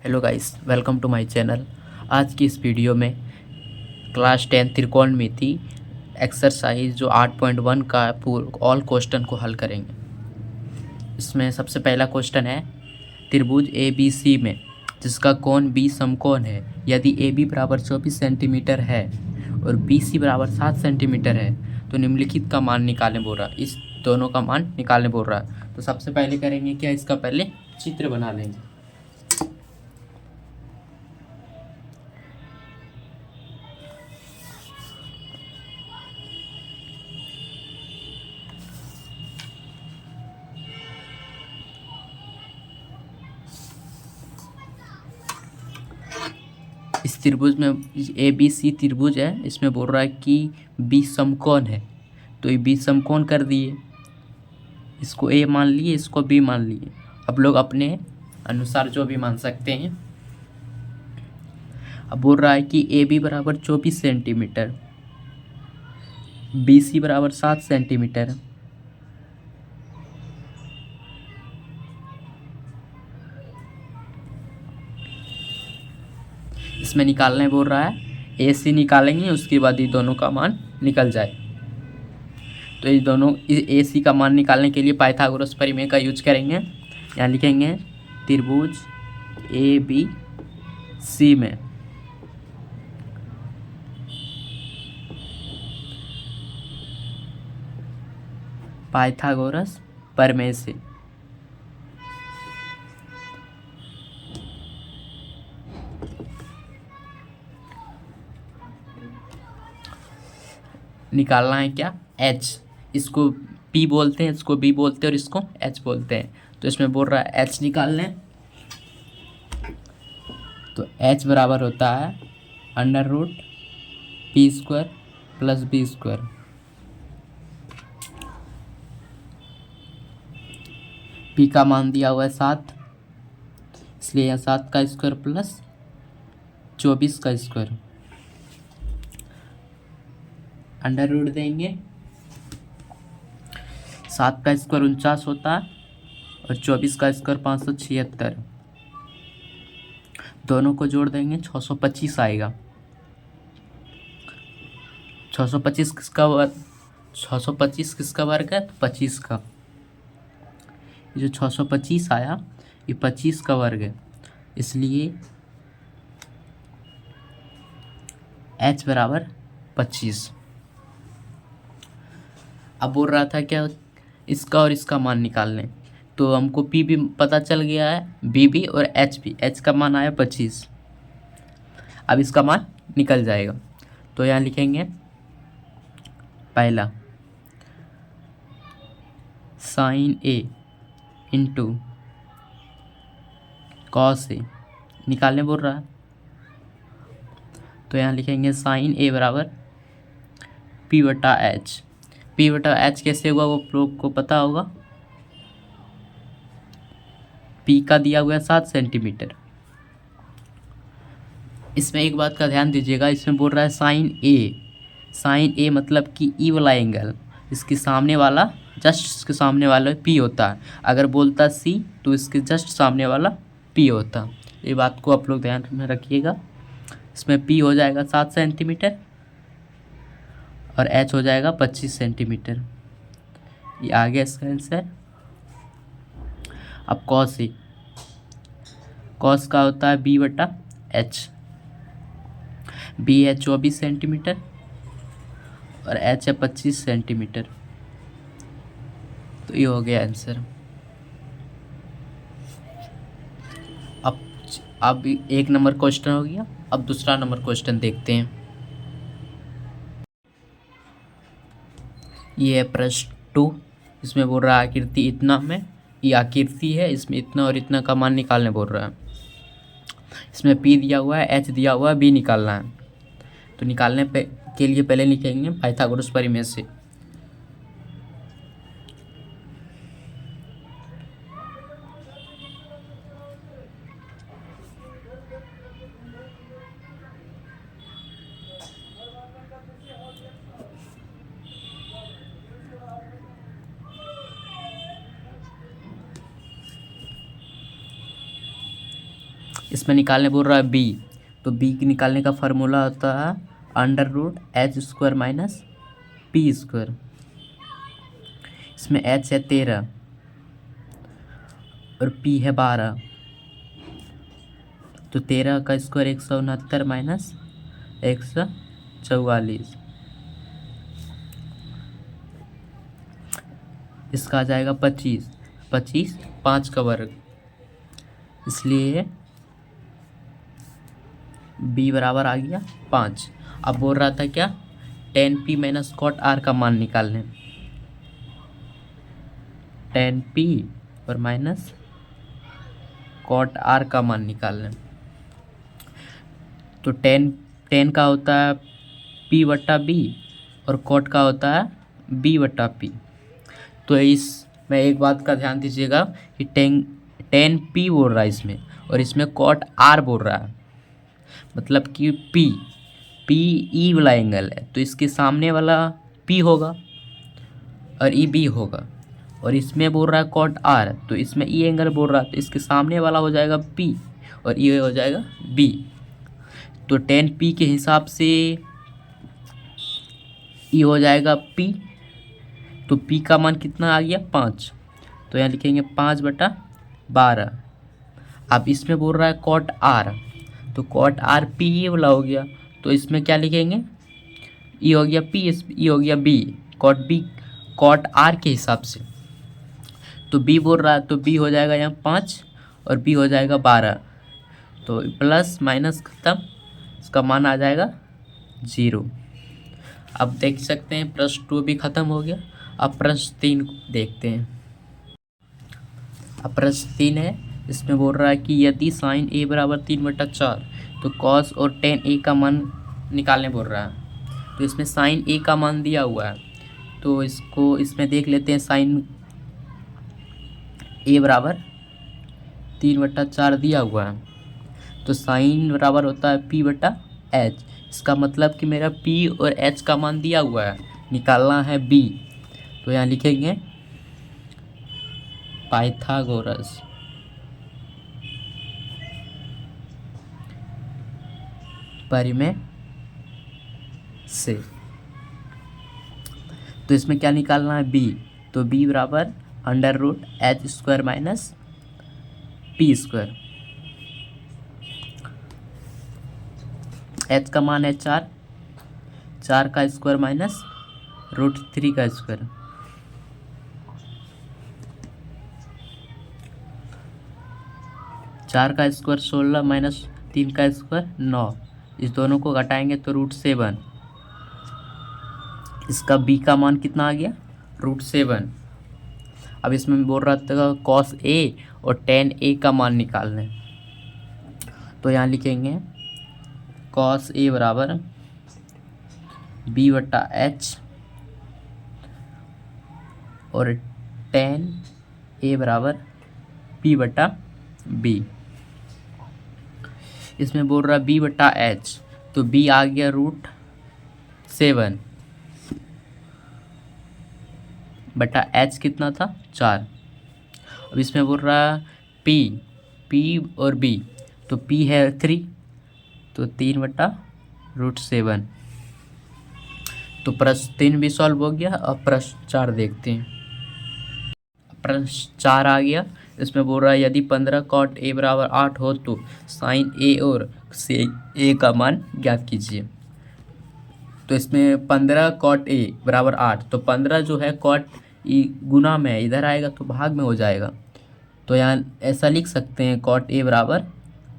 Hello guys, welcome to my channel. आज की इस वीडियो में क्लास 10 त्रिकोणमिति एक्सरसाइज जो 8.1 का ऑल क्वेश्चन को हल करेंगे। इसमें सबसे पहला क्वेश्चन है, त्रिभुज ए बी सी में जिसका कोण बी समकोण है, यदि ए बी बराबर 24 सेंटीमीटर है और बी सी बराबर 7 सेंटीमीटर है तो निम्नलिखित का मान निकालने बोल रहा है। इस दोनों का मान निकालने बोल रहा है। तो सबसे पहले करेंगे क्या, इसका पहले चित्र बना लेंगे। इस त्रिभुज में ए बी सी त्रिभुज है, इसमें बोल रहा है कि बी समकोण है, तो ये बी समकोण कर दिए। इसको ए मान लिए, इसको बी मान लिए। अब लोग अपने अनुसार जो भी मान सकते हैं। अब बोल रहा है कि ए बी बराबर 24 सेंटीमीटर, बी सी बराबर 7 सेंटीमीटर, इसमें निकालने बोल रहा है। ए सी निकालेंगे, उसके बाद ये दोनों का मान निकल जाए। तो ये दोनों ए सी का मान निकालने के लिए पाइथागोरस प्रमेय का यूज करेंगे। यहाँ लिखेंगे त्रिभुज ए बी सी में पाइथागोरस प्रमेय से निकालना है क्या, एच। इसको पी बोलते हैं, इसको बी बोलते हैं और इसको एच बोलते हैं। तो इसमें बोल रहा है एच निकाल लें। तो एच बराबर होता है √p² प्लस b²। पी का मान दिया हुआ है 7, इसलिए यहाँ 7 का स्क्वायर प्लस 24 का स्क्वायर। अंडर रूट देंगे, 7 का स्क्वायर 49 होता है और 24 का स्क्वायर 576। दोनों को जोड़ देंगे, 625 आएगा। 625 किसका वर्ग, 625 किसका वर्ग है, तो 25 का। ये जो 625 आया ये 25 का वर्ग है, इसलिए h बराबर 25। अब बोल रहा था क्या, इसका और इसका मान निकाल लें। तो हमको p भी पता चल गया है, b भी और h भी। h का मान आया 25। अब इसका मान निकल जाएगा। तो यहाँ लिखेंगे पहला sine a into cos a निकालने बोल रहा है। तो यहाँ लिखेंगे साइन a बराबर p/h। p/h कैसे हुआ वो लोग को पता होगा। p का दिया हुआ है 7 सेंटीमीटर। इसमें एक बात का ध्यान दीजिएगा, इसमें बोल रहा है साइन a। साइन a मतलब कि ई वाला एंगल, इसके सामने वाला, जस्ट इसके सामने वाला p होता है। अगर बोलता c तो इसके जस्ट सामने वाला p होता। ये बात को आप लोग ध्यान में रखिएगा। इसमें p हो जाएगा 7 सेंटीमीटर और h हो जाएगा 25 सेंटीमीटर। ये आ गया इसका आंसर। अब कॉस a, कॉस का होता है b/h। b है 24 सेंटीमीटर और h है 25 सेंटीमीटर। तो ये हो गया आंसर। अब एक नंबर क्वेश्चन हो गया। अब दूसरा नंबर क्वेश्चन देखते हैं। ये है प्रश्न 2। इसमें बोल रहा है आकृति इतना में, ये आकृति है, इसमें इतना और इतना का मान निकालने बोल रहा है। इसमें p दिया हुआ है, h दिया हुआ है, b निकालना है। तो निकालने के लिए पहले लिखेंगे पाइथागोरस प्रमेय से। इसमें निकालने बोल रहा है बी, तो बी की निकालने का फार्मूला होता है under root h square minus p square. इसमें एच है 13 और पी है 12, तो 13 का स्क्वायर 169 माइनस 144, इसका आ जाएगा 25, 25 5 का वर्ग, इसलिए b बराबर आ गया 5। अब बोल रहा था क्या, tan p minus cot r का मान निकालने, tan p और माइनस कॉट r का मान निकालने। तो tan का होता है p बट्टा b और कॉट का होता है b बट्टा p। तो इसमें एक बात का ध्यान दीजिएगा कि tan p बोल रहा है इसमें, और इसमें कॉट r बोल रहा है, मतलब कि p ई वाला एंगल है, तो इसके सामने वाला p होगा और ई b होगा, और इसमें बोल रहा है कॉट r, तो इसमें ई एंगल बोल रहा है, तो इसके सामने वाला हो जाएगा p और ये हो जाएगा b। तो tan p के हिसाब से ई हो जाएगा p, तो p का मान कितना आ गया 5, तो यहाँ लिखेंगे 5/12। अब इसमें बोल रहा है कॉट r, तो कॉट r p ये वाला हो गया, तो इसमें क्या लिखेंगे, ई हो गया p, ई हो गया b, कॉट r के हिसाब से। तो b बोल रहा है, तो b हो जाएगा यहाँ 5 और b हो जाएगा 12, तो प्लस माइनस खत्म, इसका मान आ जाएगा 0। अब देख सकते हैं प्रश्न 2 भी ख़त्म हो गया। अब प्रश्न 3 देखते हैं। अब प्रश्न 3 है, इसमें बोल रहा है कि यदि साइन a बराबर 3/4 तो कॉस और tan a का मान निकालने बोल रहा है। तो इसमें साइन a का मान दिया हुआ है, तो इसको इसमें देख लेते हैं। साइन a बराबर 3/4 दिया हुआ है, तो साइन बराबर होता है p/h। इसका मतलब कि मेरा p और h का मान दिया हुआ है, निकालना है b। तो यहाँ लिखेंगे पाइथागोरस परिमेय से। तो इसमें क्या निकालना है b, तो b बराबर under root h square minus p square. h का मान है 4, 4 का स्क्वायर माइनस √3 का स्क्वायर। चार का स्क्वायर 16 माइनस 3 का स्क्वायर 9, इस दोनों को घटाएंगे तो √7। इसका b का मान कितना आ गया, √7। अब इसमें बोल रहा था कॉस a और tan a का मान निकालने, तो यहाँ लिखेंगे कॉस a बराबर b/h और tan a बराबर p/b। इसमें बोल रहा है b/h, तो b आ गया √7 बटा h कितना था 4। अब इसमें बोल रहा है p और b, तो p है 3, तो 3/√7। तो प्रश्न 3 भी सॉल्व हो गया। अब प्रश्न 4 देखते हैं। प्रश्न 4 आ गया, इसमें बोल रहा है यदि 15 कॉट a बराबर 8 हो तो साइन a और से a का मान ज्ञात कीजिए। तो इसमें 15 कॉट a बराबर 8, तो 15 जो है कॉट गुना में इधर आएगा तो भाग में हो जाएगा, तो यहाँ ऐसा लिख सकते हैं कॉट a बराबर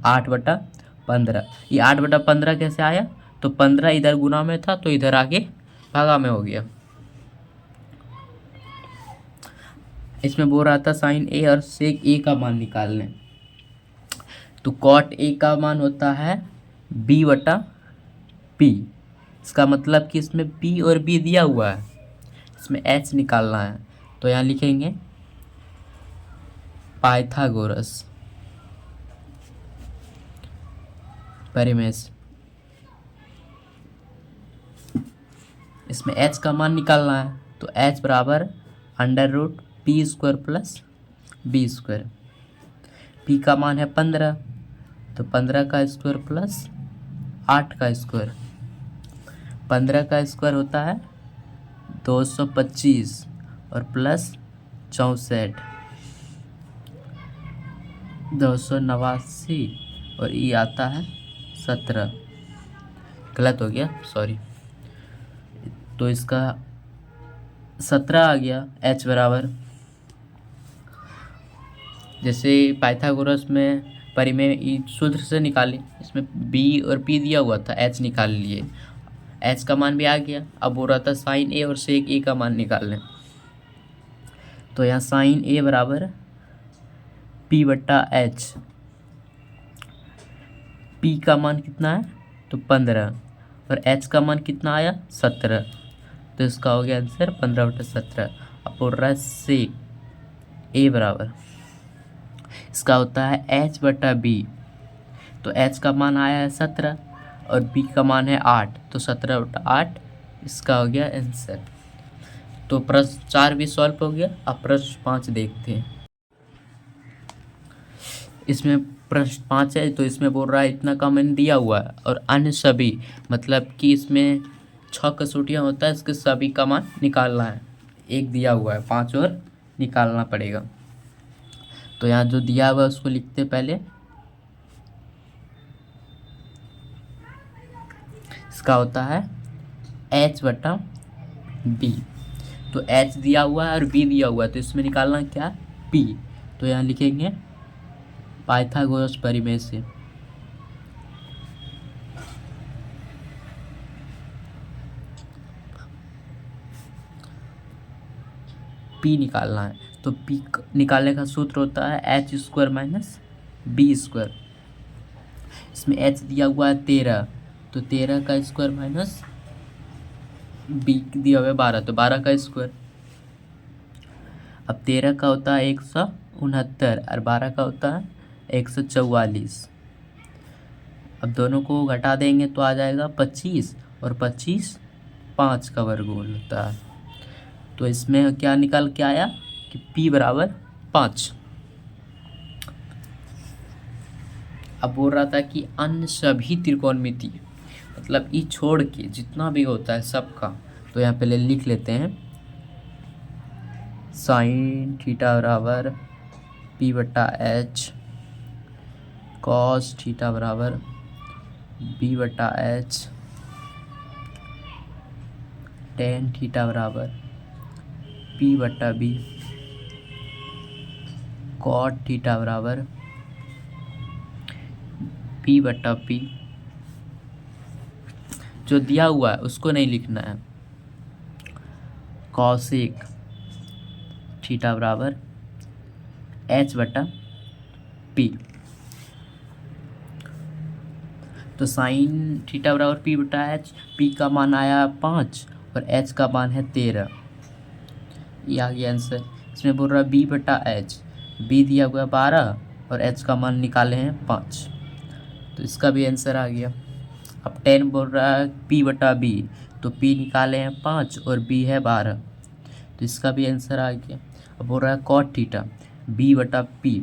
8/15। ये 8/15 कैसे आया, तो 15 इधर गुना में था तो इधर आगे भागा में हो गया। इसमें बोल रहा था साइन a और सेक a का मान निकालने, तो कॉट a का मान होता है b/p। इसका मतलब कि इसमें p और b दिया हुआ है, इसमें h निकालना है, तो यहाँ लिखेंगे पाइथागोरस परिमेय से। इसमें h का मान निकालना है, तो h बराबर under root p² plus b²। p का मान है 15, तो 15 का स्क्वायर प्लस 8 का स्क्वायर, 15 का स्क्वायर होता है 225 और प्लस 64 289 और ये आता है 17। गलत हो गया, सॉरी। तो इसका 17 आ गया। h बराबर, जैसे पाइथागोरस में परिमेय सूत्र से निकाले, इसमें b और p दिया हुआ था, h निकाल लिए, h का मान भी आ गया। अब हो रहा था साइन a और सेक a का मान निकाल लें। तो यहाँ साइन a बराबर p बट्टा h, p का मान कितना है तो 15 और h का मान कितना आया 17, तो इसका हो गया आंसर 15/17। अब बोल रहा है सेक a बराबर, इसका होता है h बटा b, तो h का मान आया है 17 और b का मान है 8, तो 17/8 इसका हो गया आंसर। तो प्रश्न 4 भी सॉल्व हो गया। अब प्रश्न 5 देखते हैं। इसमें प्रश्न 5 है, तो इसमें बोल रहा है इतना का मान दिया हुआ है और अन्य सभी, मतलब कि इसमें 6 कसौटियाँ होता है, इसके सभी का मान निकालना है। एक दिया हुआ है, 5 और निकालना पड़ेगा। तो यहाँ जो दिया हुआ है उसको लिखते पहले। इसका होता है h बटा b, तो h दिया हुआ है और b दिया हुआ है, तो इसमें निकालना क्या p। तो यहाँ लिखेंगे पाइथागोरस परिमेय से p निकालना है। तो p निकालने का सूत्र होता है h square minus b square. इसमें h दिया हुआ है 13, तो 13 का स्क्वायर माइनस b दिया हुआ है 12, तो 12 का स्क्वायर। अब 13 का होता है 169 और 12 का होता है 144। अब दोनों को घटा देंगे तो आ जाएगा 25 और 25 5 का वर्गमूल होता है। तो इसमें क्या निकल के आया कि p बराबर 5। अब बोल रहा था कि अन्य सभी त्रिकोणमिति, मतलब ई छोड़ के जितना भी होता है सबका, तो यहाँ पहले लिख लेते हैं। साइन थीटा बराबर p बटा h, कॉस थीटा बराबर b बटा h, टेन थीटा बराबर p बटा b, कॉट थीटा बराबर p बटा p। जो दिया हुआ है उसको नहीं लिखना है। कॉसेक थीटा बराबर h बटा p, तो साइन थीटा बराबर p बटा h, p का मान आया 5 और h का मान है 13, ये आ गया आंसर। इसमें बोल रहा है b बटा h, b दिया हुआ है 12 और h का मान निकाले हैं 5, तो इसका भी आंसर आ गया। अब 10 बोल रहा है p बटा b, तो p निकाले हैं 5 और b है 12, तो इसका भी आंसर आ गया। अब बोल रहा है कॉट थीटा b बटा p,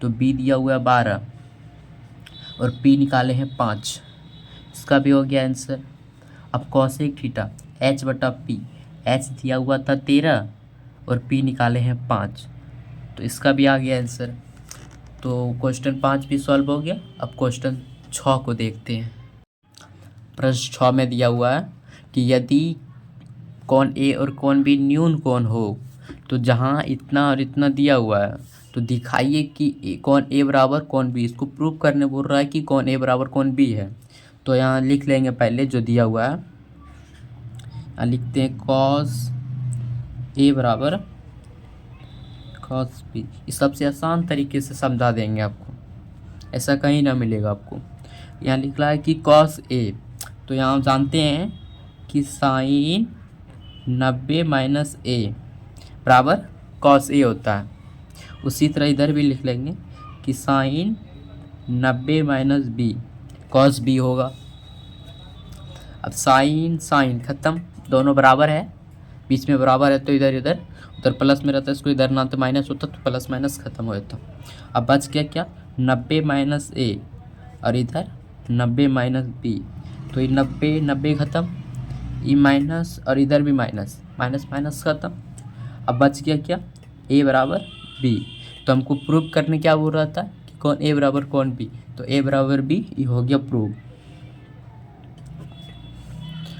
तो b दिया हुआ है 12 और p निकाले हैं 5, इसका भी हो गया आंसर। अब कॉसेक थीटा h बटा p, h दिया हुआ था 13 और p निकाले हैं 5, तो इसका भी आ गया आंसर। तो क्वेश्चन 5 भी सॉल्व हो गया। अब क्वेश्चन 6 को देखते हैं। प्रश्न 6 में दिया हुआ है कि यदि कोण ए और कोण बी न्यून कोण हो, तो जहाँ इतना और इतना दिया हुआ है, तो दिखाइए कि कोण ए बराबर कोण बी। इसको प्रूव करने बोल रहा है कि कोण ए बराबर कोण बी है। तो यहाँ लिख लेंगे पहले जो दिया हुआ है, यहाँ लिखते हैं कॉस ए बराबर कॉस बी। इस सबसे आसान तरीके से समझा देंगे आपको, ऐसा कहीं ना मिलेगा आपको। यहाँ लिख रहा है कि कॉस ए, तो यहाँ हम जानते हैं कि साइन 90 माइनस ए बराबर कॉस ए होता है। उसी तरह इधर भी लिख लेंगे कि sine 90 minus b cos b होगा। अब साइन साइन ख़त्म, दोनों बराबर है, बीच में बराबर है तो इधर इधर, उधर प्लस में रहता है, इसको इधर ना तो माइनस होता तो प्लस माइनस ख़त्म हो जाता। अब बच गया क्या 90 माइनस ए, और इधर 90 माइनस बी, तो ये 90 90 ख़त्म, ई माइनस और इधर भी माइनस माइनस माइनस ख़त्म। अब बच गया क्या, ए बराबर बी। तो हमको प्रूव करने क्या बोल रहा था कि कौन ए बराबर कौन बी, तो ए बराबर बी, ये हो गया प्रूव।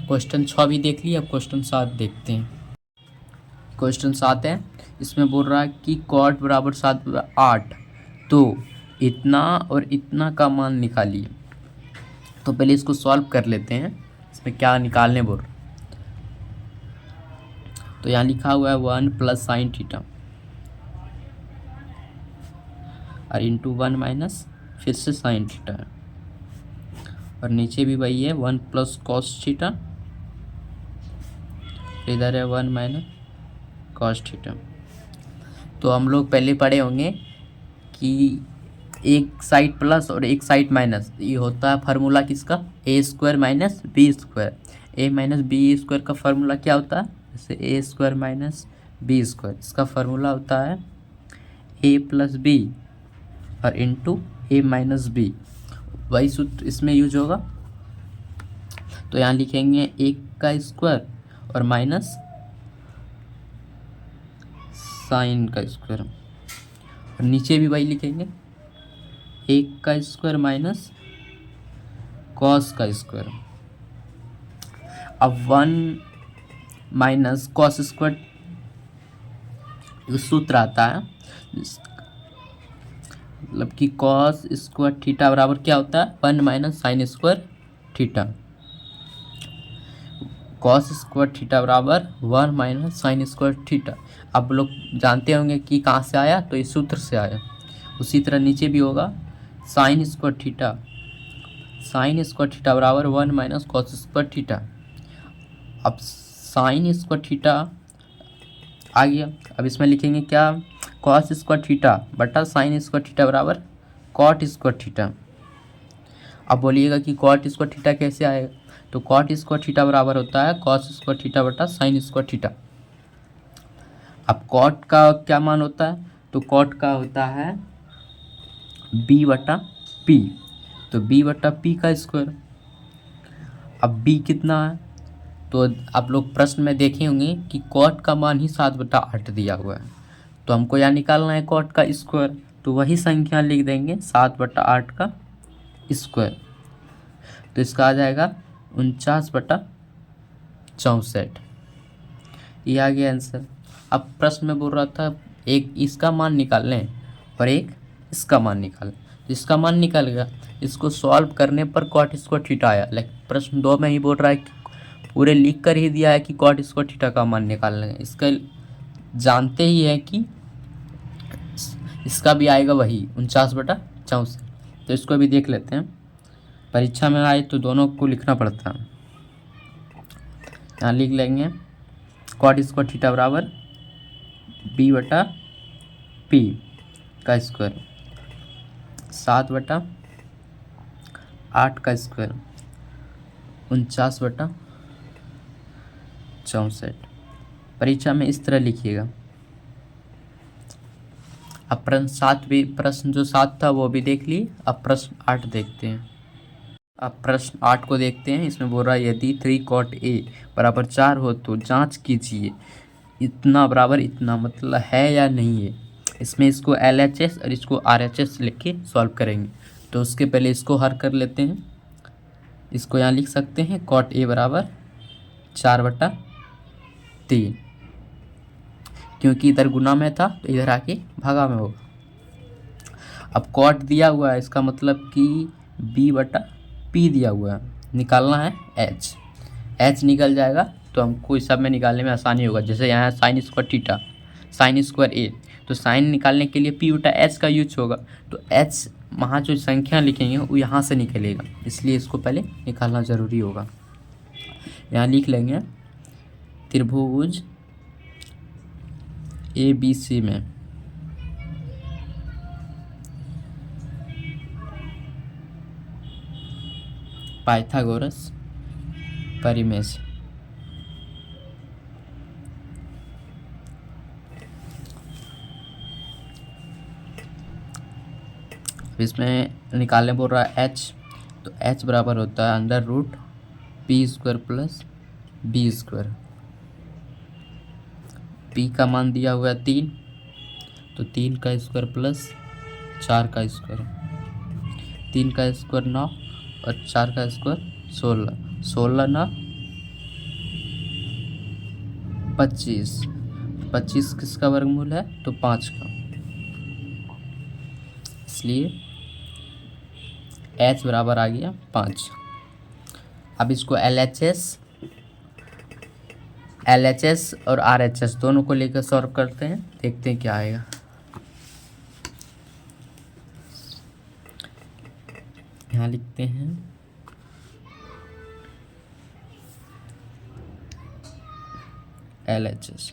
क्वेश्चन 6 भी देख लिया, अब क्वेश्चन 7 देखते हैं। क्वेश्चन 7 है, इसमें बोल रहा है कि कॉट बराबर 7 8, तो इतना और इतना का मान निकालिए। तो पहले इसको सॉल्व कर लेते हैं, इसमें क्या निकालने बोल रहा। तो यहाँ लिखा हुआ है 1 प्लस साइन थीटा और इंटू 1 माइनस फिर से साइन थीटा है, और नीचे भी वही है 1 प्लस कॉस थीटा, इधर है 1 माइनस कॉस थीटा। तो हम लोग पहले पढ़े होंगे कि एक साइड प्लस और एक साइड माइनस, ये होता है फार्मूला किसका, ए स्क्वायर माइनस बी स्क्वायर। ए माइनस बी स्क्वायर का फार्मूला क्या होता है, जैसे ए स्क्वायर माइनस बी स्क्वायर, इसका फार्मूला होता है ए प्लस बी और इंटू ए माइनस बी, वही सूत्र इसमें यूज होगा। तो यहाँ लिखेंगे एक का स्क्वायर और माइनस साइन का स्क्वायर, और नीचे भी वही लिखेंगे एक का स्क्वायर माइनस कॉस का स्क्वायर। अब 1 माइनस कॉस स्क्वायर सूत्र आता है, मतलब कि कॉस स्क्वायर थीटा बराबर क्या होता है, 1 minus sine square theta. Cos square theta बराबर 1 माइनस साइन स्क्वायर थीटा। अब लोग जानते होंगे कि कहाँ से आया, तो इस सूत्र से आया। उसी तरह नीचे भी होगा sine square theta, sine square theta बराबर 1 माइनस कॉस स्क्वायर थीटा। अब साइन स्क्वायर थीटा आ गया, अब इसमें लिखेंगे क्या, कॉस स्क्वायर थीटा बटा साइन स्क्वायर थीटा बराबर कॉट स्क्वायर थीटा। अब बोलिएगा कि कॉट स्क्वायर थीटा कैसे आएगा, तो कॉट स्क्वायर थीटा बराबर होता है कॉस स्क्वायर थीटा बटा साइन स्क्वायर थीटा। अब कॉट का क्या मान होता है, तो कॉट का होता है बी बटा पी, तो बी बटा पी का स्क्वायर। अब बी कितना है, तो आप लोग प्रश्न में देखे होंगे कि कॉट का मान ही 7/8 दिया हुआ है, तो हमको यहाँ निकालना है कॉट का स्क्वायर, तो वही संख्या लिख देंगे 7/8 का स्क्वायर, तो इसका आ जाएगा 49/64। ये आ गया आंसर। अब प्रश्न में बोल रहा था एक इसका मान निकाल लें और एक इसका मान निकाल, तो इसका मान निकल गया, इसको सॉल्व करने पर कॉट स्क्वायर थीटा आया। लेकिन प्रश्न 2 में ही बोल रहा है कि पूरे लिख कर ही दिया है कि कॉट स्क्वायर थीटा का मान निकालना है, इसका जानते ही है कि इसका भी आएगा वही 49/64। तो इसको भी देख लेते हैं, परीक्षा में आए तो दोनों को लिखना पड़ता है। यहाँ लिख लेंगे कॉट स्क्वायर थीटा बराबर बी बटा पी का स्क्वायर 7/8 का स्क्वायर 49/64। परीक्षा में इस तरह लिखिएगा। अब प्रश्न जो 7 था वो भी देख लिए, अब प्रश्न 8 देखते हैं। अब प्रश्न 8 को देखते हैं। इसमें बोल रहा है यदि 3 cot A बराबर 4 हो तो जांच कीजिए इतना बराबर इतना मतलब है या नहीं है। इसमें इसको LHS और इसको RHS लिख के सॉल्व करेंगे। तो उसके पहले इसको हल कर लेते हैं। इसको यहाँ लिख सकते हैं cot A बराबर 4/3, क्योंकि इधर गुना में था तो इधर आके भागा में होगा। अब cot दिया हुआ है, इसका मतलब कि B/P दिया हुआ है, निकालना है H निकल जाएगा तो हमको इस सब में निकालने में आसानी होगा। जैसे यहाँ sine square theta sine square A, तो साइन निकालने के लिए P/H का यूज होगा, तो H वहाँ जो संख्या लिखेंगे वो यहाँ से निकलेगा, इसलिए इसको पहले निकालना ज़रूरी होगा। यहाँ लिख लेंगे त्रिभुज ABC में पाइथागोरस परिमेय इसमें निकालने बोल रहा है h, तो h बराबर होता है under root p square plus b square. P का मान दिया हुआ है 3, तो 3 का स्क्वायर प्लस 4 का स्क्वायर, 3 का स्क्वायर 9 और 4 का स्क्वायर 16, 16 ना 25, 25 किसका वर्गमूल है तो 5 का, इसलिए h बराबर आ गया 5। अब इसको LHS और RHS दोनों को लेकर सॉल्व करते हैं, देखते हैं क्या आएगा। यहाँ लिखते हैं LHS,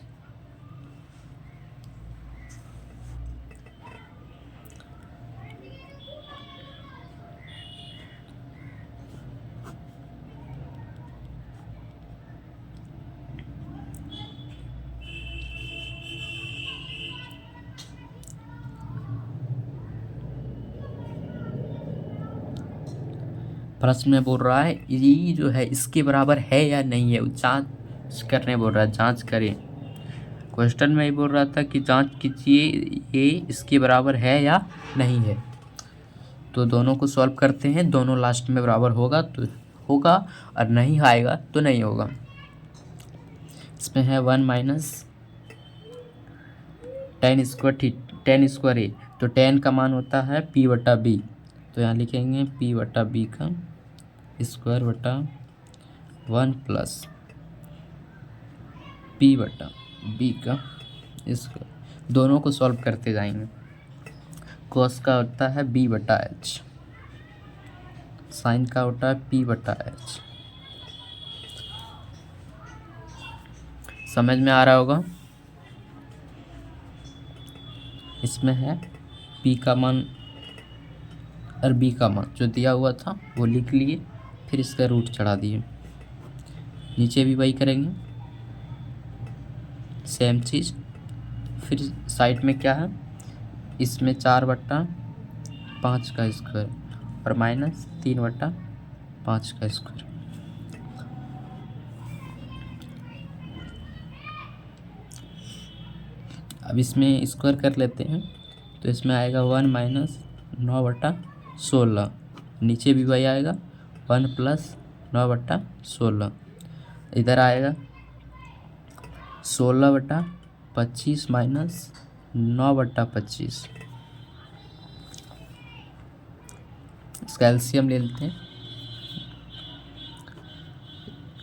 प्रश्न में बोल रहा है ये जो है इसके बराबर है या नहीं है, जांच करने बोल रहा है, जांच करें। क्वेश्चन में ही बोल रहा था कि जांच कीजिए ये इसके बराबर है या नहीं है। तो दोनों को सॉल्व करते हैं, दोनों लास्ट में बराबर होगा तो होगा और नहीं आएगा तो नहीं होगा। इसमें है 1 माइनस टेन स्क्वायर ए, तो 10 का मान होता है p बटा बी, तो यहाँ लिखेंगे p बटा बी का स्क्वायर बटा 1 प्लस p बटा बी का स्क्वायर। दोनों को सॉल्व करते जाएंगे। कॉस का होता है b बटा एच, साइन का होता है p बटा एच। समझ में आ रहा होगा। इसमें है p का मान और b का मान जो दिया हुआ था वो लिख लिए, फिर इसका रूट चढ़ा दिए। नीचे भी वही करेंगे, सेम चीज़। फिर साइड में क्या है, इसमें 4 बट्टा 5 का स्क्वायर और माइनस 3 बट्टा 5 का स्क्वायर। अब इसमें स्क्वायर कर लेते हैं, तो इसमें आएगा 1 माइनस 9 बट्टा 16, नीचे भी वही आएगा 1 प्लस 9 बट्टा 16, इधर आएगा 16 बटा 25 माइनस 9 बटा 25। इसका एलसीएम ले लेते हैं,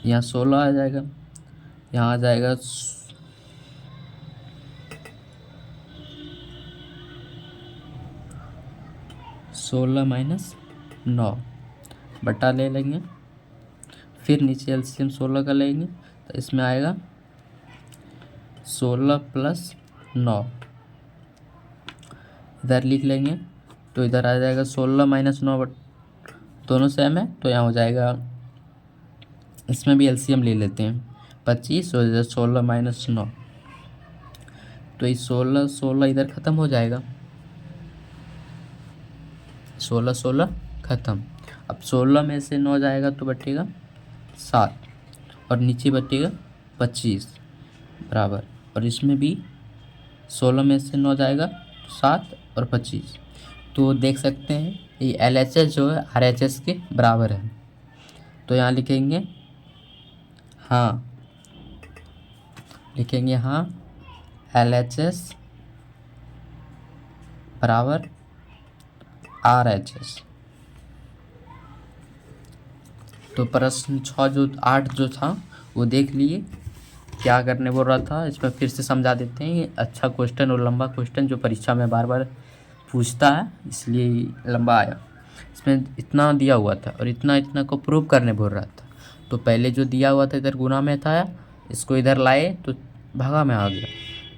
यहाँ 16 आ जाएगा, यहाँ आ जाएगा 16 माइनस 9 बटा ले लेंगे, फिर नीचे एलसीएम 16 का लेंगे, तो इसमें आएगा 16 प्लस 9, इधर लिख लेंगे, तो इधर आ जाएगा 16 माइनस 9 दोनों सेम है, तो यहाँ हो जाएगा, इसमें भी एलसीएम ले लेते हैं 25 और इधर 16 माइनस 9, तो ये 16 इधर ख़त्म हो जाएगा, 16 ख़त्म। अब 16 में से 9 जाएगा तो बचेगा 7 और नीचे बचेगा 25 बराबर, और इसमें भी 16 में से 9 जाएगा 7 और 25, तो देख सकते हैं ये LHS जो है RHS के बराबर है। तो यहाँ लिखेंगे हाँ, लिखेंगे हाँ LHS बराबर RHS। तो प्रश्न 8 जो था वो देख लिए, क्या करने बोल रहा था, इसमें फिर से समझा देते हैं। ये अच्छा क्वेश्चन और लंबा क्वेश्चन जो परीक्षा में बार बार पूछता है, इसलिए लंबा आया। इसमें इतना दिया हुआ था और इतना को प्रूव करने बोल रहा था। तो पहले जो दिया हुआ था इधर गुना में था, इसको इधर लाए तो भागा में आ गया।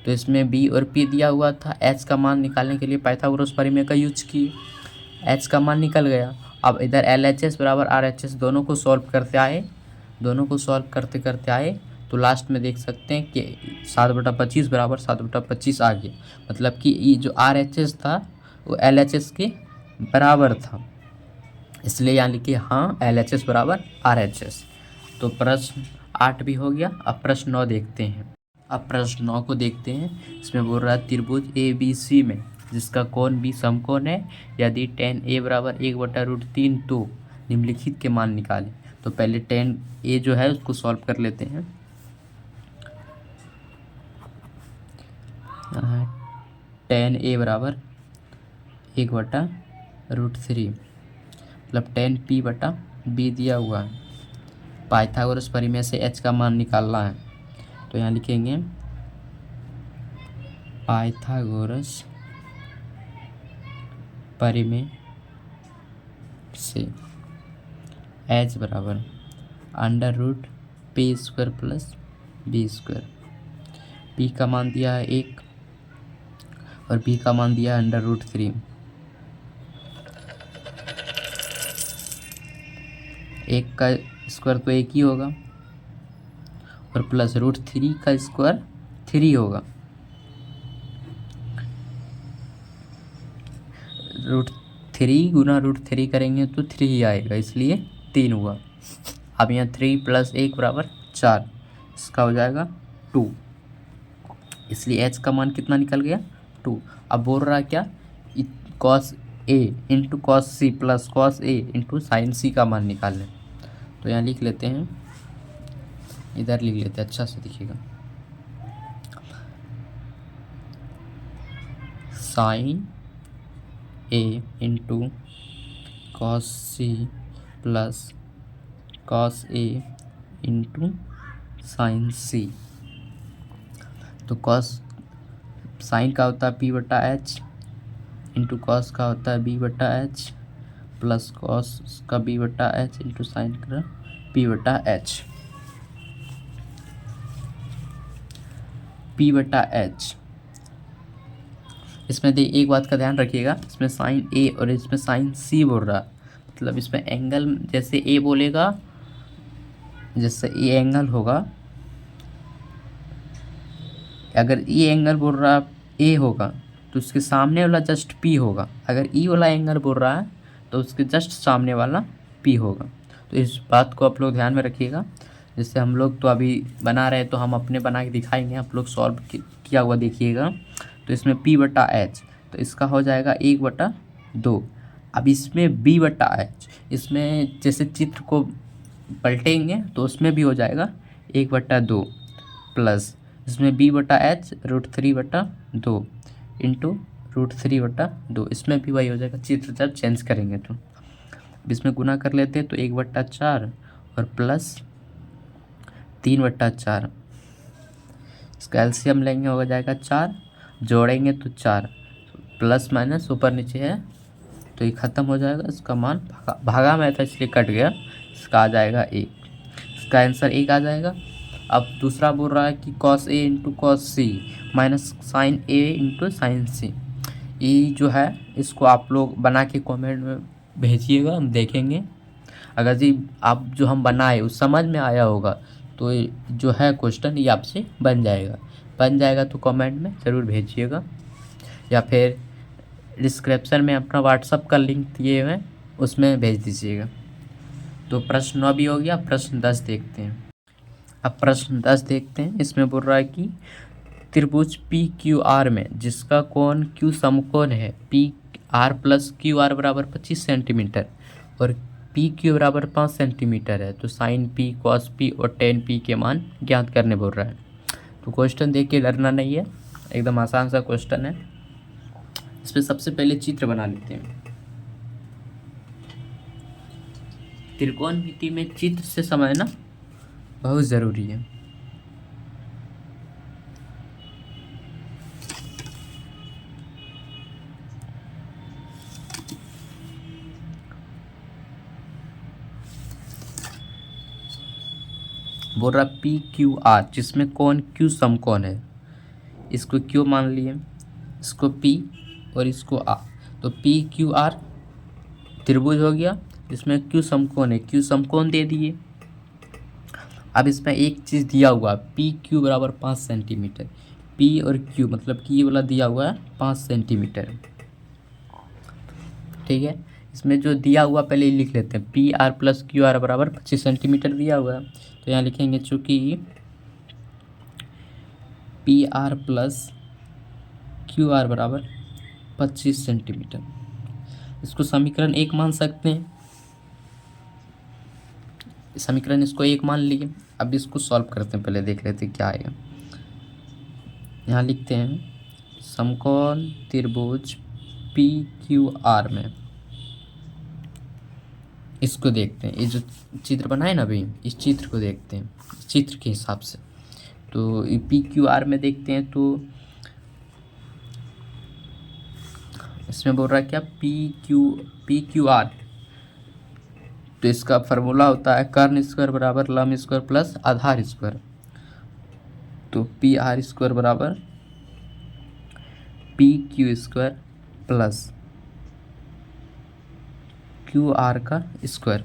तो इसमें b और p दिया हुआ था, h का मान निकालने के लिए पाइथागोरस प्रमेय का यूज किए, h का मान निकल गया। अब इधर LHS बराबर RHS दोनों को सॉल्व करते आए, दोनों को सॉल्व करते करते आए, तो लास्ट में देख सकते हैं कि 7/25 बराबर 7/25 आ गया। मतलब कि ये जो RHS था वो LHS के बराबर था, इसलिए यहाँ लिखिए हाँ LHS बराबर RHS। तो प्रश्न 8 भी हो गया। अब प्रश्न 9 देखते हैं। अब प्रश्न 9 को देखते हैं। इसमें बोल रहा है त्रिभुज ABC में जिसका कोण भी समकोण है, यदि tan A बराबर 1/√3 तो निम्नलिखित के मान निकालें। तो पहले tan A जो है उसको सॉल्व कर लेते हैं। tan A बराबर 1/√3 मतलब tan P/B दिया हुआ है। पाइथागोरस परिमेय से h का मान निकालना है, तो यहाँ लिखेंगे पाइथागोरस परिमेय से h बराबर √P² + B²। P का मान दिया है 1 और B का मान दिया है √3। 1 का स्क्वायर तो 1 ही होगा और प्लस √3 का स्क्वायर 3 होगा। √3 गुना √3 करेंगे तो 3 ही आएगा, इसलिए 3 हुआ। अब यहाँ 3 + 1 बराबर 4, इसका हो जाएगा 2, इसलिए h का मान कितना निकल गया 2। अब बोल रहा है क्या, cos A into cos C plus cos A into sine C का मान निकाल लें। तो यहाँ लिख लेते हैं, इधर लिख लेते हैं, अच्छा से दिखेगा। Sine A into cos C plus cos A into sine C। तो cos साइन का होता है P/H इंटू कॉस का होता है B/H प्लस कॉस का B/H इंटू साइन का P/H। P/H इसमें एक बात का ध्यान रखिएगा, इसमें साइन A और इसमें साइन C बोल रहा है, मतलब इसमें एंगल जैसे A बोलेगा, जैसे ये एंगल होगा, अगर ये एंगल बोल रहा है A होगा तो उसके सामने वाला जस्ट P होगा। अगर E वाला एंगल बोल रहा है तो उसके जस्ट सामने वाला P होगा। तो इस बात को आप लोग ध्यान में रखिएगा। जैसे हम लोग तो अभी बना रहे हैं तो हम अपने बना के दिखाएंगे, आप लोग सॉल्व किया हुआ देखिएगा। तो इसमें P/H तो इसका हो जाएगा 1/2। अब इसमें B/H, इसमें जैसे चित्र को पलटेंगे तो उसमें भी हो जाएगा 1/2 प्लस इसमें B/H √3/2 इंटू √3/2, इसमें भी वही हो जाएगा चित्र जब चेंज करेंगे तो। अब इसमें गुना कर लेते हैं तो 1/4 और प्लस 3/4, इसका एलसीएम लेंगे हो जाएगा 4, जोड़ेंगे तो 4, प्लस माइनस ऊपर नीचे है तो ये ख़त्म हो जाएगा। इसका मान भागा में था इसलिए कट गया, इसका आ जाएगा 1, इसका आंसर 1 आ जाएगा। अब दूसरा बोल रहा है कि cos A into cos C minus sine A into sine C। ये जो है इसको आप लोग बना के कमेंट में भेजिएगा, हम देखेंगे। अगर जी आप जो हम बनाए उस समझ में आया होगा तो जो है क्वेश्चन ये आपसे बन जाएगा तो कमेंट में ज़रूर भेजिएगा, या फिर डिस्क्रिप्शन में अपना व्हाट्सअप का लिंक दिए हुए उसमें भेज दीजिएगा। तो प्रश्न 9 भी हो गया। प्रश्न 10 देखते हैं। अब प्रश्न 10 देखते हैं। इसमें बोल रहा है कि त्रिभुज PQR में जिसका कोण Q समकोण है, PR + QR बराबर 25 सेंटीमीटर और PQ बराबर 5 सेंटीमीटर है, तो साइन P, cos P और tan P के मान ज्ञात करने बोल रहा है। तो क्वेश्चन देख के डरना नहीं है, एकदम आसान सा क्वेश्चन है। इसमें सबसे पहले चित्र बना लेते हैं। त्रिकोणमिति में चित्र से समझना बहुत ज़रूरी है। बोल रहा PQR जिसमें कोण Q समकोण है, इसको Q मान लिए, इसको P और इसको R, तो PQR त्रिभुज हो गया जिसमें Q समकोण है, Q समकोण दे दिए। अब इसमें एक चीज़ दिया हुआ PQ बराबर 5 सेंटीमीटर, P और Q मतलब कि ये वाला दिया हुआ है 5 सेंटीमीटर। ठीक है। इसमें जो दिया हुआ पहले लिख लेते हैं, P R plus Q R बराबर 25 सेंटीमीटर दिया हुआ है, तो यहाँ लिखेंगे चूँकि P R plus Q R बराबर 25 सेंटीमीटर, इसको समीकरण 1 मान सकते हैं। समीकरण इसको 1 मान लिए। अब इसको सॉल्व करते हैं, पहले देख लेते हैं क्या आएगा। यहाँ लिखते हैं समकोण त्रिभुज पी क्यू आर में, इसको देखते हैं, ये जो चित्र बना है ना अभी, इस चित्र को देखते हैं, इस चित्र के हिसाब से। तो पी क्यू आर में देखते हैं तो इसमें बोल रहा है क्या, पी क्यू आर, तो इसका फार्मूला होता है कर्ण स्क्वायर बराबर लंब स्क्वायर प्लस आधार स्क्वायर। तो पी आर स्क्वायर बराबर P Q square plus Q R का स्क्वायर।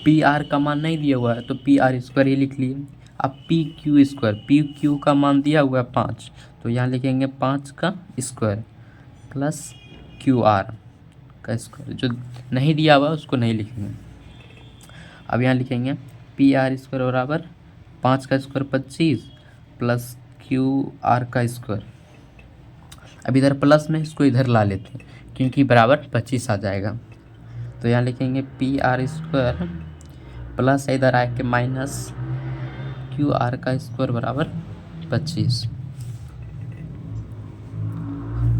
पी आर का मान नहीं दिया हुआ है तो पी आर स्क्वायर ही लिख लिए। अब P Q square, P Q का मान दिया हुआ है 5, तो यहाँ लिखेंगे 5 का स्क्वायर प्लस क्यू आर का स्क्वायर। जो नहीं दिया हुआ उसको नहीं लिखेंगे। अब यहाँ लिखेंगे पी आर स्क्वायर बराबर 5 का स्क्वायर 25 प्लस क्यू आर का स्क्वायर। अब इधर प्लस में इसको इधर ला लेते हैं क्योंकि बराबर 25 आ जाएगा। तो यहाँ लिखेंगे पी आर स्क्वायर प्लस इधर आके माइनस क्यू आर का स्क्वायर बराबर 25।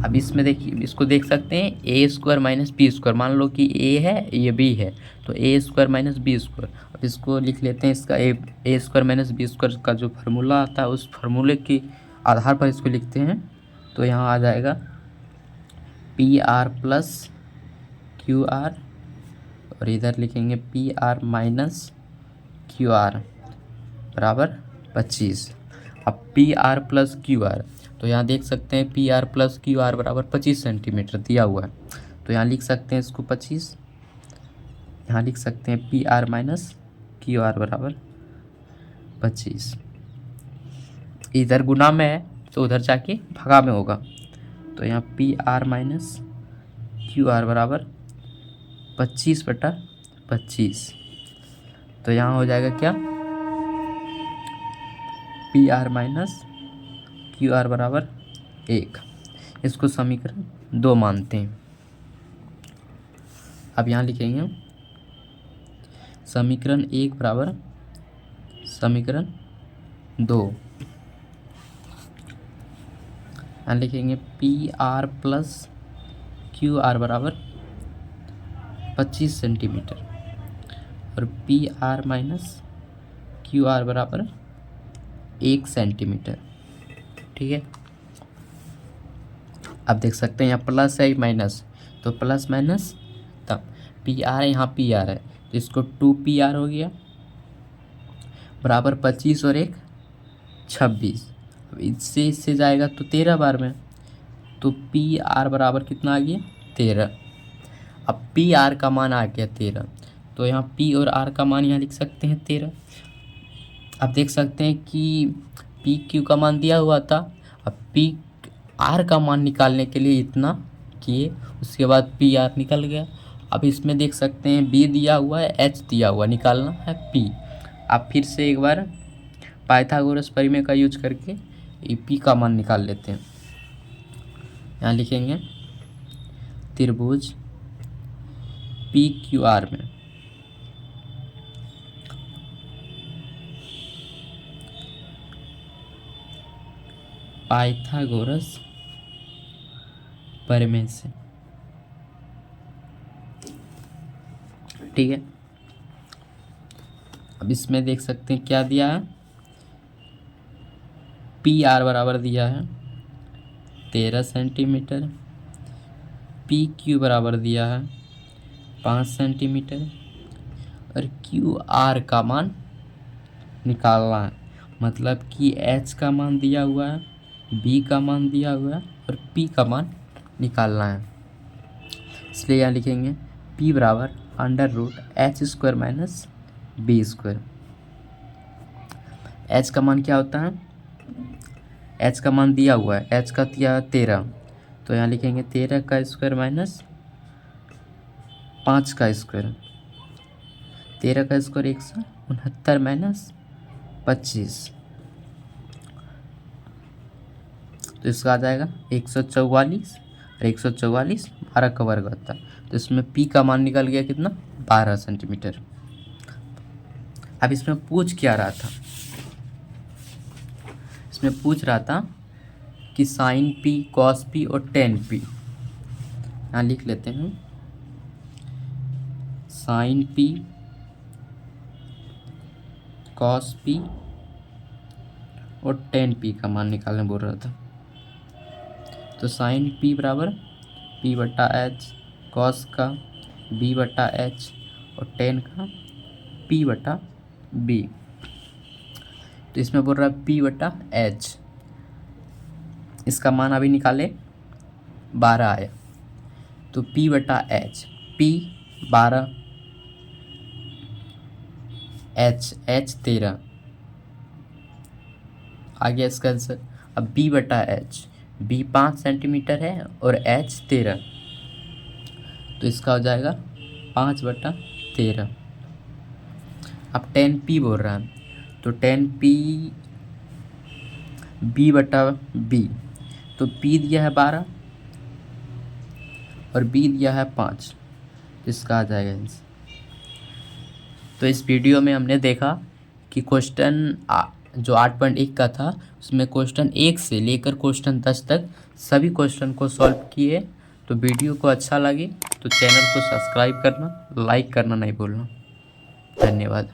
अब इसमें देखिए, इसको देख सकते हैं ए स्क्वायर माइनस बी स्क्वायर। मान लो कि ए है ये बी है, तो ए स्क्वायर माइनस बी स्क्वायर। अब इसको लिख लेते हैं, इसका ए स्क्वायर माइनस बी स्क्वायर का जो फार्मूला आता है उस फार्मूले के आधार पर इसको लिखते हैं। तो यहाँ आ जाएगा P R plus Q R और इधर लिखेंगे P R minus Q R बराबर 25। अब P R plus Q R, तो यहाँ देख सकते हैं P R plus Q R बराबर 25 सेंटीमीटर दिया हुआ है, तो यहाँ लिख सकते हैं इसको 25। यहाँ लिख सकते हैं P R minus Q R बराबर 25। इधर गुना में है तो उधर जाके भगा में होगा, तो यहाँ P R minus Q R बराबर 25/25। तो यहाँ हो जाएगा क्या, P R minus Q R बराबर 1। इसको समीकरण 2 मानते हैं। अब यहाँ लिखेंगे समीकरण 1 बराबर समीकरण 2। यहाँ लिखेंगे P R plus Q R बराबर 25 सेंटीमीटर और P R minus Q R बराबर 1 सेंटीमीटर। ठीक है। अब देख सकते हैं यहाँ प्लस है माइनस, तो प्लस माइनस तब पी आर है, यहाँ पी आर है तो इसको 2 पी आर हो गया बराबर 25 और 1 26। अब इससे जाएगा तो 13 बार में, तो पी आर बराबर कितना आ गया 13। अब पी आर का मान आ गया 13, तो यहाँ पी और आर का मान यहाँ लिख सकते हैं 13। अब देख सकते हैं कि पी क्यू का मान दिया हुआ था, अब पी आर का मान निकालने के लिए इतना किए, उसके बाद पी आर निकल गया। अब इसमें देख सकते हैं बी दिया हुआ है, एच दिया हुआ, निकालना है पी। अब फिर से एक बार पाइथागोरस प्रमेय का यूज करके ये पी का मान निकाल लेते हैं। यहाँ लिखेंगे त्रिभुज पी क्यू आर में पाइथागोरस प्रमेय से, ठीक है। अब इसमें देख सकते हैं क्या दिया है, पी आर बराबर दिया है 13 सेंटीमीटर, पी क्यू बराबर दिया है 5 सेंटीमीटर और क्यू आर का मान निकालना है। मतलब कि एच का मान दिया हुआ है, बी का मान दिया हुआ है और पी का मान निकालना है। इसलिए यहाँ लिखेंगे पी बराबर √h² माइनस b²। h का मान क्या होता है, h का मान दिया हुआ है, h का दिया 13, तो यहाँ लिखेंगे 13 का स्क्वायर माइनस 5 का स्क्वायर। 13 का स्क्वायर 169 माइनस 25, तो इसका आ जाएगा 144, और 144 12 का वर्ग होता है, तो इसमें पी का मान निकल गया कितना, 12 सेंटीमीटर। अब इसमें पूछ क्या रहा था, इसमें पूछ रहा था कि साइन पी, कॉस पी और टेन पी। यहाँ लिख लेते हैं, साइन पी, कॉस पी और टेन पी का मान निकालने बोल रहा था। तो साइन पी बराबर पी बटा एच, कॉस का बी बटा एच और टेन का पी बटा बी। तो इसमें बोल रहा है पी बटा एच, इसका मान अभी निकाले 12 आया, तो पी बटा एच, पी 12, एच 13 आ गया इसका आंसर। अब बी बटा एच, बी 5 सेंटीमीटर है और एच 13, तो इसका हो जाएगा 5 बटा 13। अब 10 पी बोल रहा है, तो 10 पी बी बटा बी, तो पी दिया है 12 और बी दिया है 5, इसका आ जाएगा आंसर। तो इस वीडियो में हमने देखा कि क्वेश्चन जो 8.1 का था उसमें क्वेश्चन 1 से लेकर क्वेश्चन 10 तक सभी क्वेश्चन को सॉल्व किए। तो वीडियो को अच्छा लगे तो चैनल को सब्सक्राइब करना, लाइक करना नहीं भूलना। धन्यवाद।